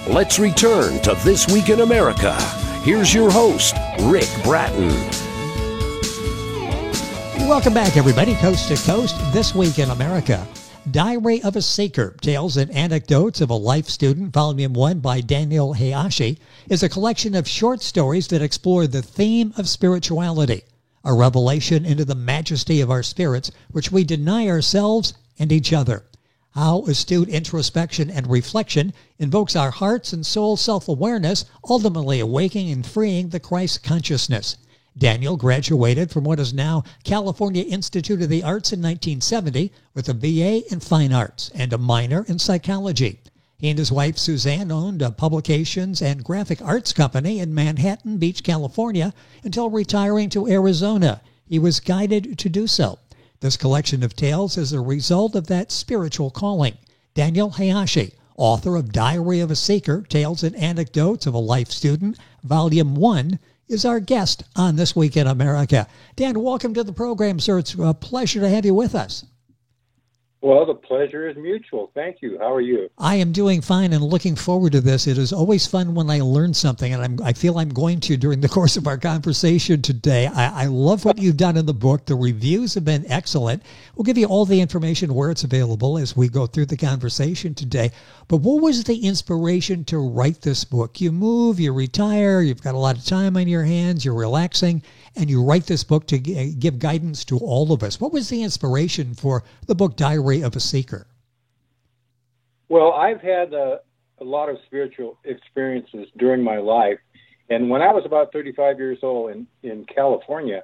Let's return to This Week in America. Here's your host, Rick Bratton. Welcome back, everybody, coast to coast. This Week in America. Diary of a Seeker, Tales and Anecdotes of a Life Student, Volume 1 by Daniel Hayashi, is a collection of short stories that explore the theme of spirituality, a revelation into the majesty of our spirits, which we deny ourselves and each other. How astute introspection and reflection invokes our hearts and soul self-awareness, ultimately awakening and freeing the Christ consciousness. Daniel graduated from what is now California Institute of the Arts in 1970 with a BA in Fine Arts and a minor in Psychology. He and his wife Suzanne owned a publications and graphic arts company in Manhattan Beach, California, until retiring to Arizona. He was guided to do so. This collection of tales is a result of that spiritual calling. Daniel Hayashi, author of Diary of a Seeker, Tales and Anecdotes of a Life Student, Volume 1, is our guest on This Week in America. Dan, welcome to the program, sir. It's a pleasure to have you with us. Well, the pleasure is mutual. Thank you. How are you? I am doing fine and looking forward to this. It is always fun when I learn something, and I feel I'm going to during the course of our conversation today. I love what you've done in the book. The reviews have been excellent. We'll give you all the information where it's available as we go through the conversation today. But what was the inspiration to write this book? You move, you retire, you've got a lot of time on your hands, you're relaxing, and you write this book to give guidance to all of us. What was the inspiration for the book Diary of a Seeker? Well, I've had a lot of spiritual experiences during my life. And when I was about 35 years old in California,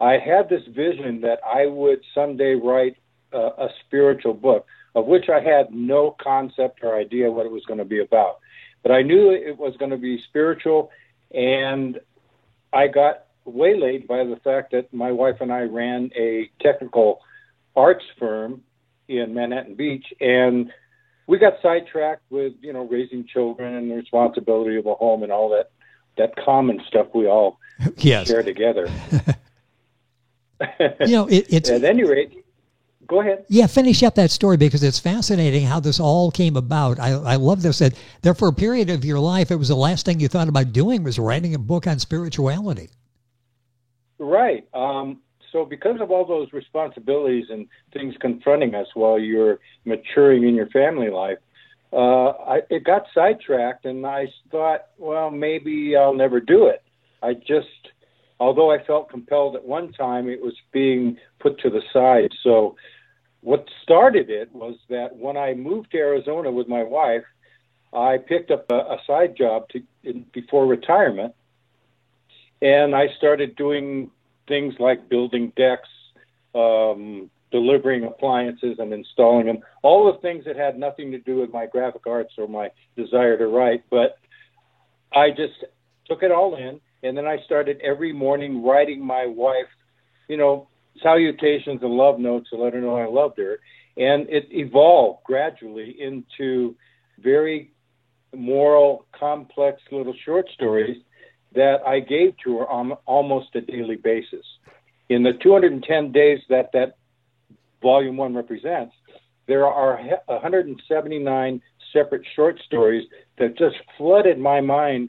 I had this vision that I would someday write a spiritual book, of which I had no concept or idea what it was going to be about. But I knew it was going to be spiritual, and I got waylaid by the fact that my wife and I ran a technical arts firm in Manhattan Beach, and we got sidetracked with, raising children and the responsibility of a home and all that common stuff we all share together. It's at any rate, go ahead. Yeah, finish up that story because it's fascinating how this all came about. I love this. That there for a period of your life, it was the last thing you thought about doing was writing a book on spirituality. Right. So because of all those responsibilities and things confronting us while you're maturing in your family life, it got sidetracked, and I thought, well, maybe I'll never do it. Although I felt compelled at one time, it was being put to the side. So what started it was that when I moved to Arizona with my wife, I picked up a side job before retirement, and I started doing things like building decks, delivering appliances and installing them, all the things that had nothing to do with my graphic arts or my desire to write. But I just took it all in, and then I started every morning writing my wife, salutations and love notes to let her know I loved her. And it evolved gradually into very moral, complex little short stories that I gave to her on almost a daily basis. In the 210 days that Volume 1 represents, there are 179 separate short stories that just flooded my mind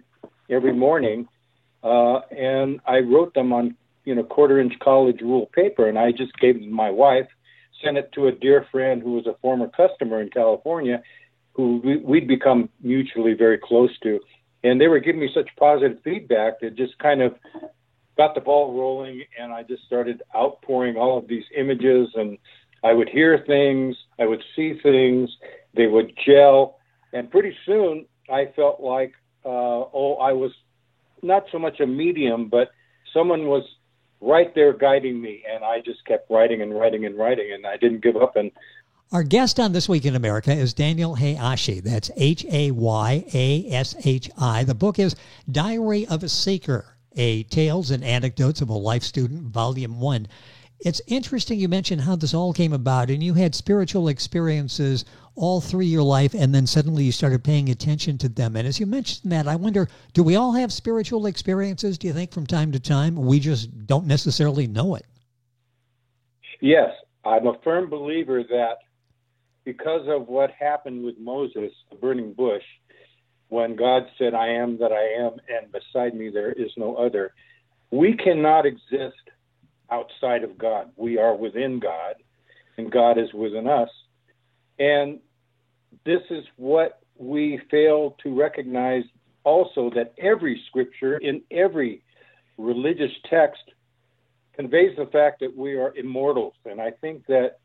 every morning, and I wrote them on quarter-inch college rule paper, and I just gave it to my wife, sent it to a dear friend who was a former customer in California, who we'd become mutually very close to. And they were giving me such positive feedback that just kind of got the ball rolling, and I just started outpouring all of these images, and I would hear things, I would see things, they would gel, and pretty soon I felt like, I was not so much a medium, but someone was right there guiding me, and I just kept writing and writing and writing, and I didn't give up. And our guest on This Week in America is Daniel Hayashi. That's Hayashi. The book is Diary of a Seeker, a Tales and Anecdotes of a Life Student, Volume 1. It's interesting you mentioned how this all came about, and you had spiritual experiences all through your life, and then suddenly you started paying attention to them. And as you mentioned that, I wonder, do we all have spiritual experiences, do you think, from time to time? We just don't necessarily know it. Yes, I'm a firm believer that because of what happened with Moses, the burning bush, when God said, I am that I am, and beside me there is no other. We cannot exist outside of God. We are within God, and God is within us. And this is what we fail to recognize also, that every scripture in every religious text conveys the fact that we are immortals. And I think that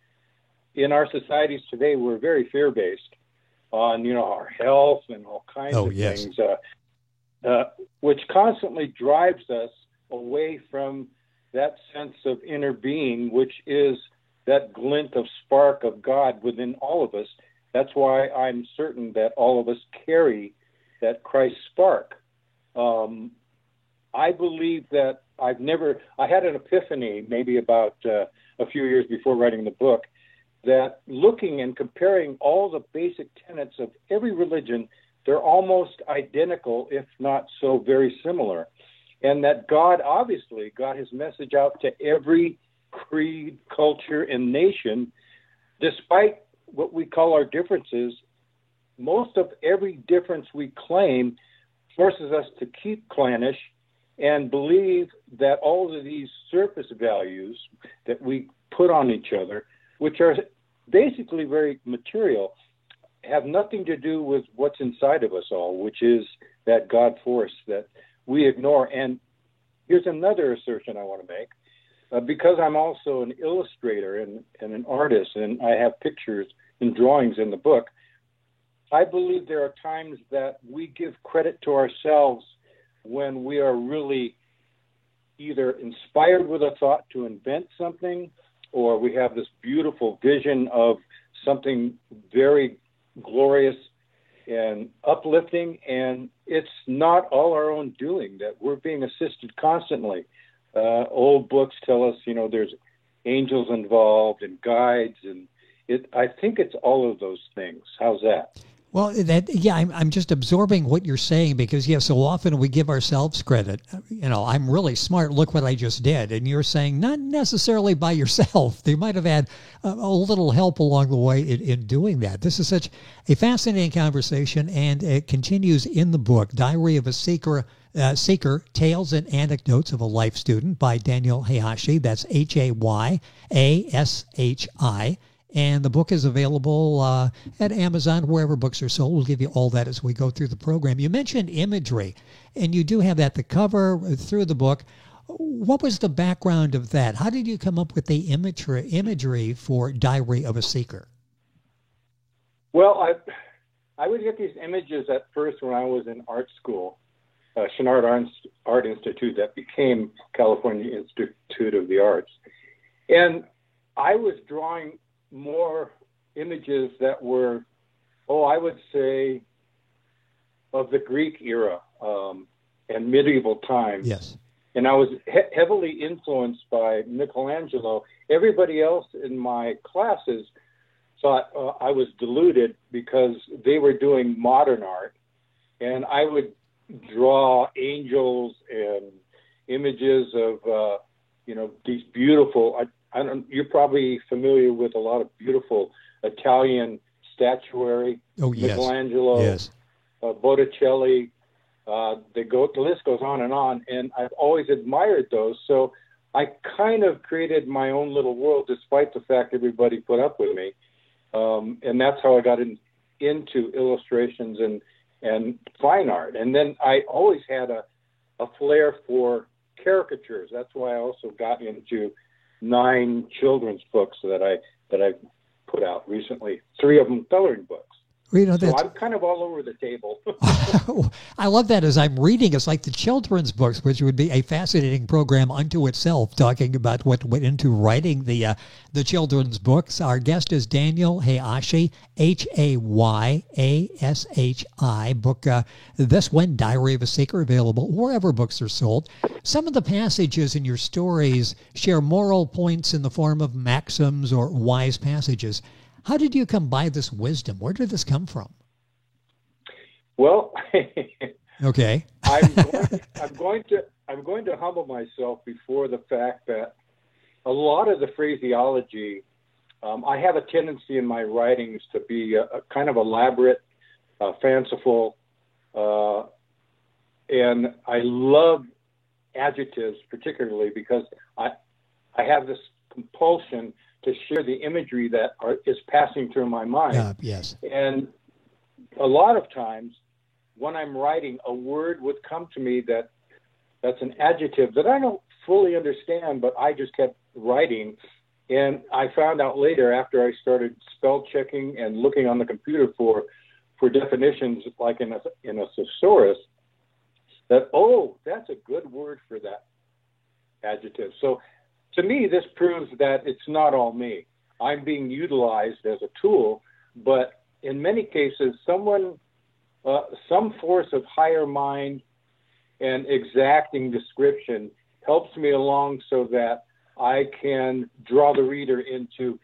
in our societies today, we're very fear-based on, our health and all kinds of things, which constantly drives us away from that sense of inner being, which is that glint of spark of God within all of us. That's why I'm certain that all of us carry that Christ spark. I believe that I had an epiphany maybe about a few years before writing the book, that looking and comparing all the basic tenets of every religion, they're almost identical, if not so very similar. And that God obviously got his message out to every creed, culture, and nation. Despite what we call our differences, most of every difference we claim forces us to keep clannish and believe that all of these surface values that we put on each other, which are basically very material, have nothing to do with what's inside of us all, which is that God force that we ignore. And here's another assertion I want to make. Because I'm also an illustrator and an artist, and I have pictures and drawings in the book, I believe there are times that we give credit to ourselves when we are really either inspired with a thought to invent something, or we have this beautiful vision of something very glorious and uplifting, and it's not all our own doing, that we're being assisted constantly. Old books tell us, there's angels involved and guides, and I think it's all of those things. How's that? Well, I'm just absorbing what you're saying because, so often we give ourselves credit. I'm really smart. Look what I just did. And you're saying not necessarily by yourself. They might have had a little help along the way in doing that. This is such a fascinating conversation, and it continues in the book, Diary of a Seeker, Tales and Anecdotes of a Life Student by Daniel Hayashi. That's Hayashi. And the book is available at Amazon, wherever books are sold. We'll give you all that as we go through the program. You mentioned imagery, and you do have that, the cover through the book. What was the background of that? How did you come up with the imagery for Diary of a Seeker? Well, I would get these images at first when I was in art school, Chouinard Art Institute that became California Institute of the Arts. And I was drawing more images that were, I would say, of the Greek era and medieval times. Yes. And I was heavily influenced by Michelangelo. Everybody else in my classes thought I was deluded because they were doing modern art. And I would draw angels and images of, these beautiful, you're probably familiar with a lot of beautiful Italian statuary. Oh, yes. Michelangelo, yes. Botticelli. The list goes on, and I've always admired those. So I kind of created my own little world, despite the fact everybody put up with me. And that's how I got into illustrations and fine art. And then I always had a flair for caricatures. That's why I also got into 9 children's books that I put out recently. 3 of them coloring books. So I'm kind of all over the table. I love that. As I'm reading, it's like the children's books, which would be a fascinating program unto itself, talking about what went into writing the children's books. Our guest is Daniel Hayashi, Hayashi. Book, this one, Diary of a Seeker, available wherever books are sold. Some of the passages in your stories share moral points in the form of maxims or wise passages. How did you come by this wisdom? Where did this come from? Well, okay. I'm going to humble myself before the fact that a lot of the phraseology, I have a tendency in my writings to be a kind of elaborate, fanciful, And I love adjectives particularly because I have this compulsion to share the imagery that is passing through my mind. Yes. And a lot of times when I'm writing, a word would come to me that's an adjective that I don't fully understand, but I just kept writing. And I found out later, after I started spell checking and looking on the computer for definitions, like in a thesaurus, that, oh, that's a good word for that adjective. So to me, this proves that it's not all me. I'm being utilized as a tool, but in many cases, some force of higher mind and exacting description helps me along so that I can draw the reader into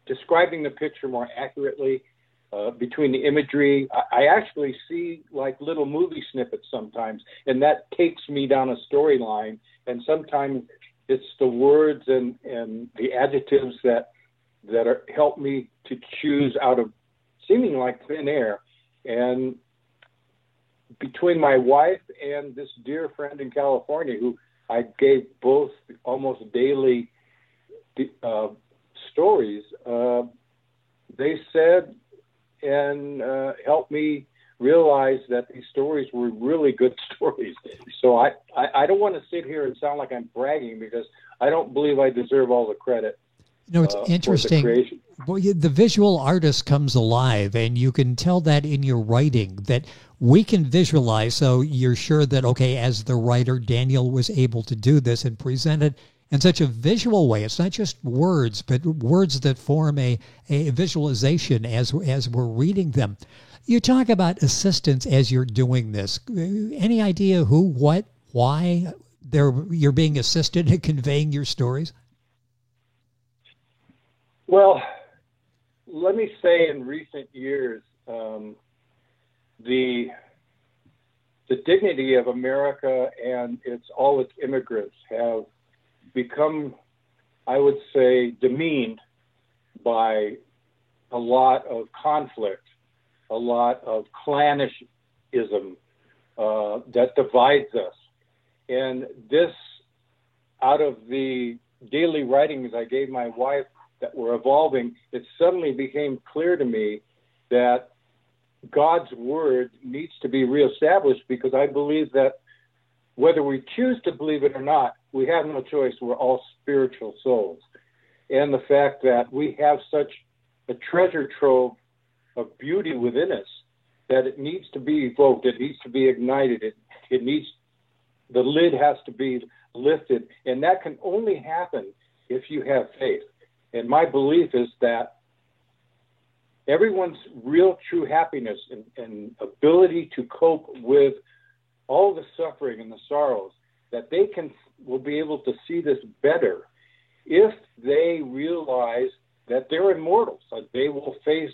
describing the picture more accurately. Between the imagery, I actually see like little movie snippets sometimes, and that takes me down a storyline. And sometimes it's the words and the adjectives that help me to choose out of seeming like thin air. And between my wife and this dear friend in California, who I gave both almost daily stories, they said and helped me realize that these stories were really good stories. So I don't want to sit here and sound like I'm bragging, because I don't believe I deserve all the credit. You know, it's interesting. Well, the visual artist comes alive, and you can tell that in your writing, that we can visualize. So you're sure that, okay, as the writer, Daniel was able to do this and present it in such a visual way. It's not just words, but words that form a visualization as we're reading them. You talk about assistants as you're doing this. Any idea who, what, why you're being assisted in conveying your stories? Well, let me say in recent years, the dignity of America and all its immigrants have become, I would say, demeaned by a lot of conflict, a lot of clannishism that divides us. And this, out of the daily writings I gave my wife that were evolving, it suddenly became clear to me that God's word needs to be reestablished, because I believe that whether we choose to believe it or not, we have no choice. We're all spiritual souls. And the fact that we have such a treasure trove of beauty within us that it needs to be evoked, it needs to be ignited, the lid has to be lifted. And that can only happen if you have faith. And my belief is that everyone's real true happiness and ability to cope with all the suffering and the sorrows, that they will be able to see this better if they realize that they're immortals, that they will face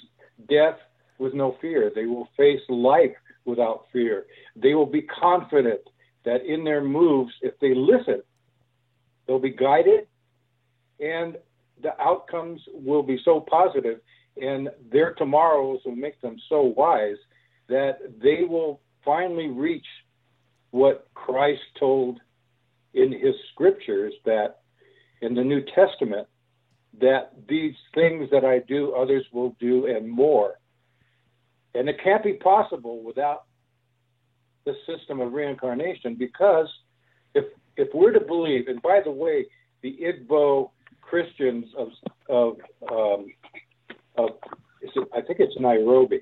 death with no fear. They will face life without fear. They will be confident that in their moves, if they listen, they'll be guided, and the outcomes will be so positive, and their tomorrows will make them so wise that they will finally reach what Christ told in his scriptures, that in the New Testament, that these things that I do, others will do and more. And it can't be possible without the system of reincarnation, because if we're to believe, and by the way, the Igbo Christians I think it's Nairobi.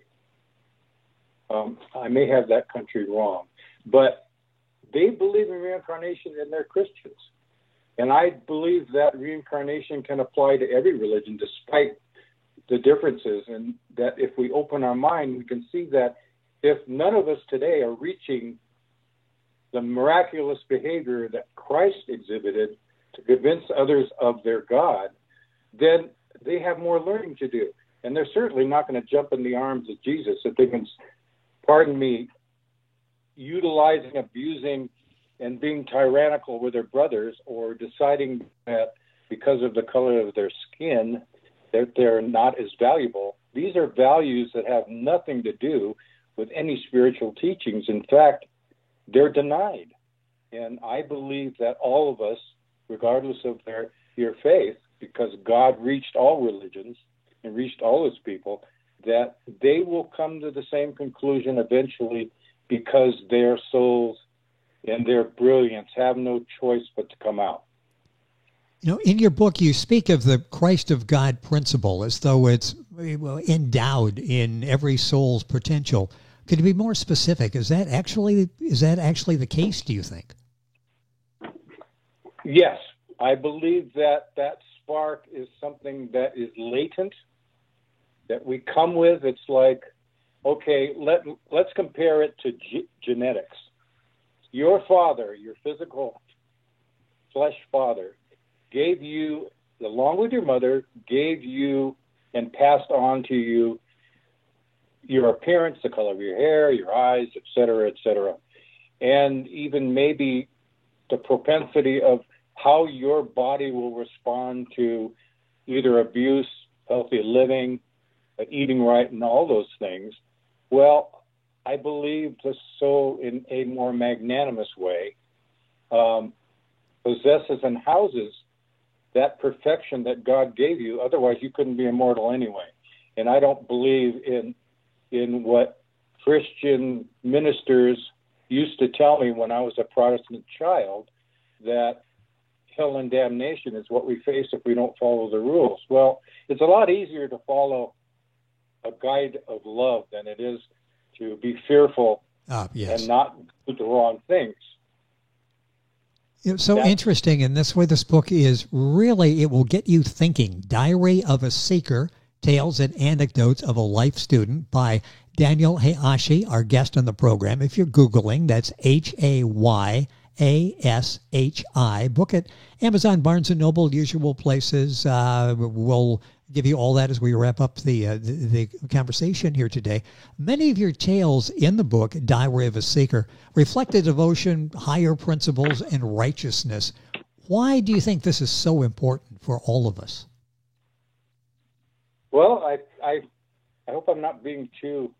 I may have that country wrong, but they believe in reincarnation and they're Christians. And I believe that reincarnation can apply to every religion despite the differences, and that if we open our mind, we can see that if none of us today are reaching the miraculous behavior that Christ exhibited to convince others of their God, then they have more learning to do. And they're certainly not going to jump in the arms of Jesus if they can, pardon me, utilizing, abusing, and being tyrannical with their brothers, or deciding that because of the color of their skin that they're not as valuable. These are values that have nothing to do with any spiritual teachings. In fact, they're denied. And I believe that all of us, regardless of your faith, because God reached all religions and reached all his people, that they will come to the same conclusion eventually, because their souls and their brilliance have no choice but to come out. You know, in your book, you speak of the Christ of God principle as though it's endowed in every soul's potential. Could you be more specific? Is that actually the case, do you think? Yes, I believe that spark is something that is latent, that we come with. It's like, okay, let's compare it to genetics. Your father, your physical flesh father, gave you, along with your mother, gave you and passed on to you your appearance, the color of your hair, your eyes, et cetera, and even maybe the propensity of how your body will respond to either abuse, healthy living, eating right, and all those things. Well, I believe the soul, in a more magnanimous way, possesses and houses that perfection that God gave you. Otherwise, you couldn't be immortal anyway. And I don't believe in what Christian ministers used to tell me when I was a Protestant child, that hell and damnation is what we face if we don't follow the rules. Well, it's a lot easier to follow a guide of love than it is to be fearful and not do the wrong things. It's so interesting, and this way this book is really, it will get you thinking. Diary of a Seeker, Tales and Anecdotes of a Life Student by Daniel Hayashi, our guest on the program. If you're Googling, that's Hayashi. Book at Amazon, Barnes & Noble, usual places. We'll give you all that as we wrap up the conversation here today. Many of your tales in the book, Diary of a Seeker, reflect a devotion, higher principles, and righteousness. Why do you think this is so important for all of us? Well, I hope I'm not being too,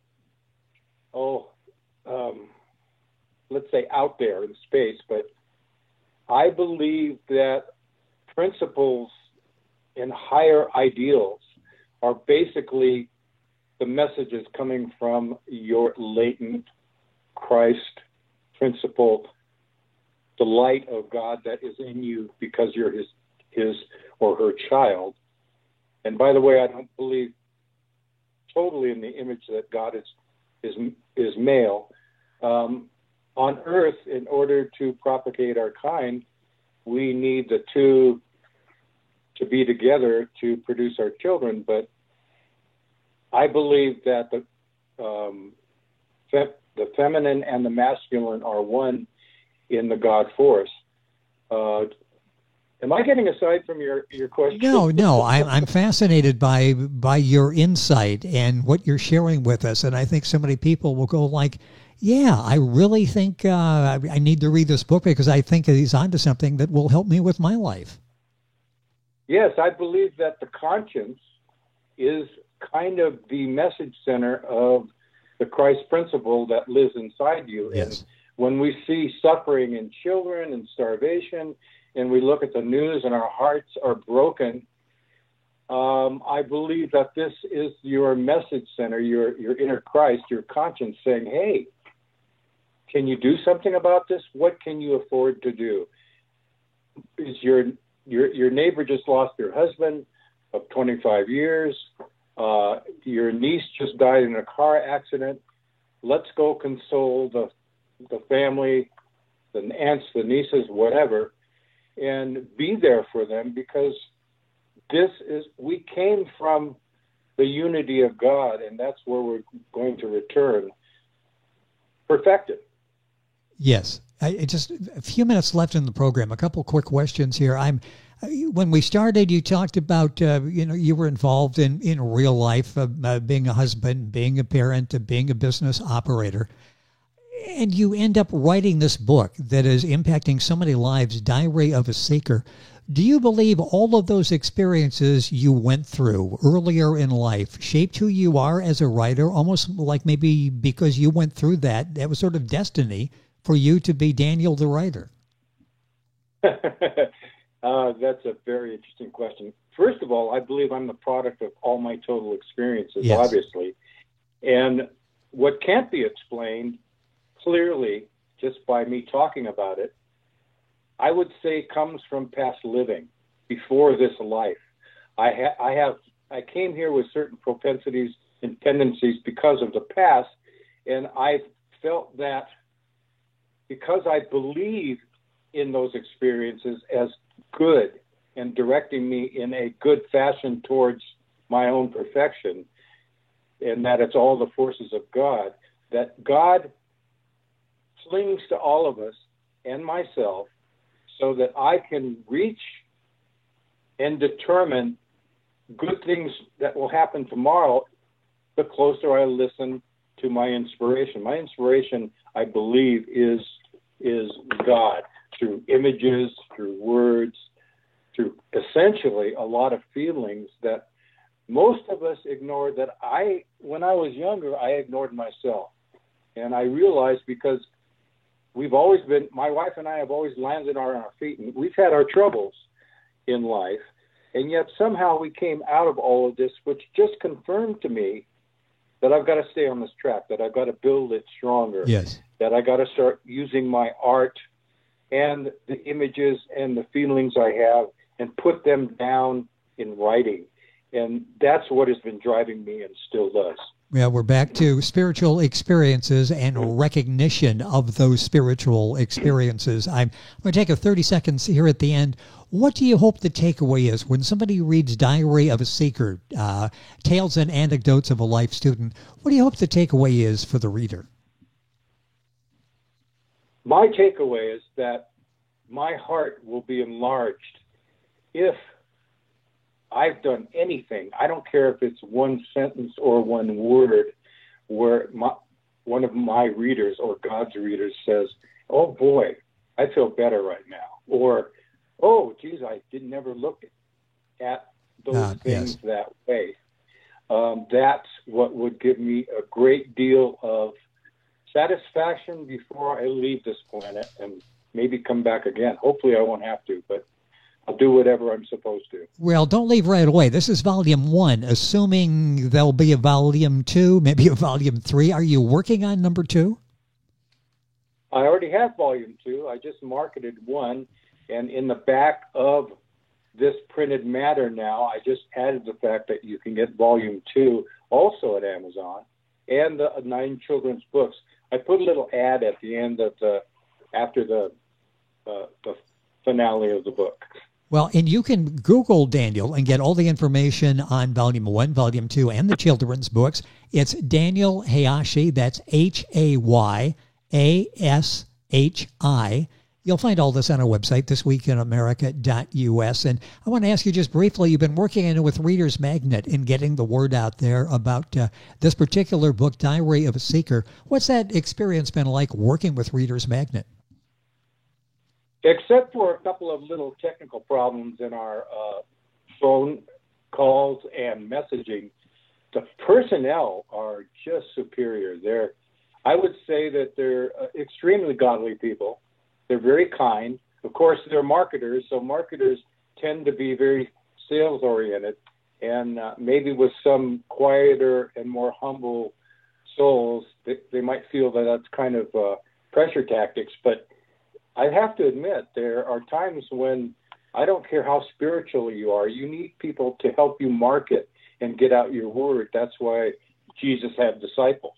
let's say out there in space, but I believe that principles and higher ideals are basically the messages coming from your latent Christ principle, the light of God that is in you because you're his or her child. And by the way, I don't believe totally in the image that God is male. On earth, in order to propagate our kind, we need the two to be together to produce our children. But I believe that the feminine and the masculine are one in the God force. Am I getting aside from your question? No. I'm fascinated by your insight and what you're sharing with us. And I think so many people will go like, yeah, I really think I need to read this book because I think he's onto something that will help me with my life. Yes, I believe that the conscience is kind of the message center of the Christ principle that lives inside you. Yes. And when we see suffering in children and starvation, and we look at the news and our hearts are broken, I believe that this is your message center, your inner Christ, your conscience saying, hey, can you do something about this? What can you afford to do? Is your neighbor just lost their husband of 25 years. Your niece just died in a car accident. Let's go console the family, the aunts, the nieces, whatever, and be there for them, because we came from the unity of God, and that's where we're going to return perfected. Yes. Just a few minutes left in the program. A couple quick questions here. When we started, you talked about, you were involved in real life, being a husband, being a parent, being a business operator. And you end up writing this book that is impacting so many lives, Diary of a Seeker. Do you believe all of those experiences you went through earlier in life shaped who you are as a writer, almost like maybe because you went through that, that was sort of destiny for you to be Daniel the writer? That's a very interesting question. First of all, I believe I'm the product of all my total experiences, Yes. obviously. And what can't be explained clearly just by me talking about it, I would say comes from past living before this life. I came here with certain propensities and tendencies because of the past, and I felt that because I believe in those experiences as good and directing me in a good fashion towards my own perfection, and that it's all the forces of God, that God clings to all of us and myself so that I can reach and determine good things that will happen tomorrow the closer I listen to my inspiration. My inspiration, I believe, is God, through images, through words, through essentially a lot of feelings that most of us ignore, that when I was younger, I ignored myself. And I realized because my wife and I have always landed on our feet, and we've had our troubles in life, and yet somehow we came out of all of this, which just confirmed to me that I've got to stay on this track, that I've got to build it stronger, Yes. that I got to start using my art and the images and the feelings I have and put them down in writing. And that's what has been driving me and still does. Yeah, we're back to spiritual experiences and recognition of those spiritual experiences. I'm going to take a 30 seconds here at the end. What do you hope the takeaway is when somebody reads Diary of a Seeker, Tales and Anecdotes of a Life Student? What do you hope the takeaway is for the reader? My takeaway is that my heart will be enlarged if I've done anything. I don't care if it's one sentence or one word where one of my readers or God's readers says, "Oh boy, I feel better right now," or "Oh geez, I didn't never look at those things yes. that way." That's what would give me a great deal of satisfaction before I leave this planet and maybe come back again. Hopefully I won't have to, but I'll do whatever I'm supposed to. Well, don't leave right away. This is volume 1, assuming there'll be a volume 2, maybe a volume 3. Are you working on number 2? I already have volume 2. I just marketed 1, and in the back of this printed matter now, I just added the fact that you can get volume 2 also at Amazon and the 9 children's books. I put a little ad at the end of after the finale of the book. Well, and you can Google Daniel and get all the information on Volume 1, Volume 2, and the children's books. It's Daniel Hayashi. That's Hayyashi. You'll find all this on our website, thisweekinamerica.us. And I want to ask you just briefly, you've been working with Reader's Magnet in getting the word out there about this particular book, Diary of a Seeker. What's that experience been like working with Reader's Magnet? Except for a couple of little technical problems in our phone calls and messaging, the personnel are just superior. I would say that they're extremely godly people. They're very kind. Of course, they're marketers, so marketers tend to be very sales-oriented, and maybe with some quieter and more humble souls, they might feel that that's kind of pressure tactics, but I have to admit, there are times when I don't care how spiritual you are, you need people to help you market and get out your word. That's why Jesus had disciples.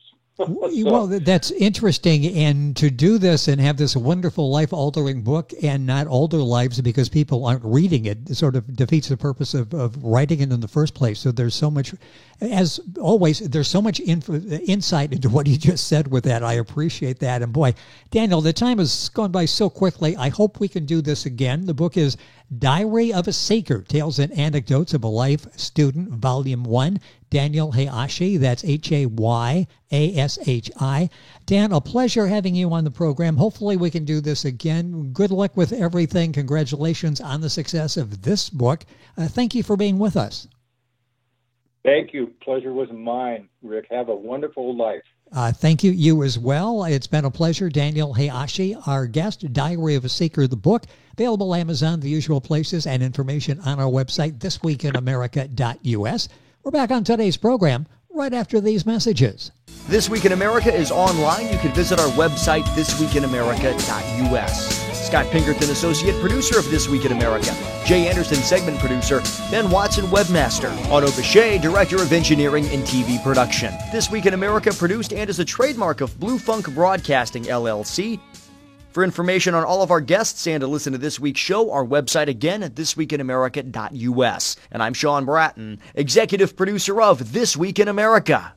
Well, that's interesting. And to do this and have this wonderful life-altering book and not alter lives because people aren't reading it sort of defeats the purpose of writing it in the first place. So there's so much, as always, there's so much insight into what you just said with that. I appreciate that. And boy, Daniel, the time has gone by so quickly. I hope we can do this again. The book is Diary of a Seeker, Tales and Anecdotes of a Life Student, Volume 1. Daniel Hayashi, that's Hayaashi. Dan, a pleasure having you on the program. Hopefully we can do this again. Good luck with everything. Congratulations on the success of this book. Thank you for being with us. Thank you. Pleasure was mine, Rick. Have a wonderful life. Thank you. You as well. It's been a pleasure. Daniel Hayashi, our guest, Diary of a Seeker, the book, available Amazon, the usual places, and information on our website, thisweekinamerica.us. We're back on today's program right after these messages. This Week in America is online. You can visit our website, thisweekinamerica.us. Scott Pinkerton, Associate Producer of This Week in America. Jay Anderson, Segment Producer. Ben Watson, Webmaster. Otto Bechet, Director of Engineering and TV Production. This Week in America produced and is a trademark of Blue Funk Broadcasting, LLC. For information on all of our guests and to listen to this week's show, our website again at thisweekinamerica.us. And I'm Sean Bratton, Executive Producer of This Week in America.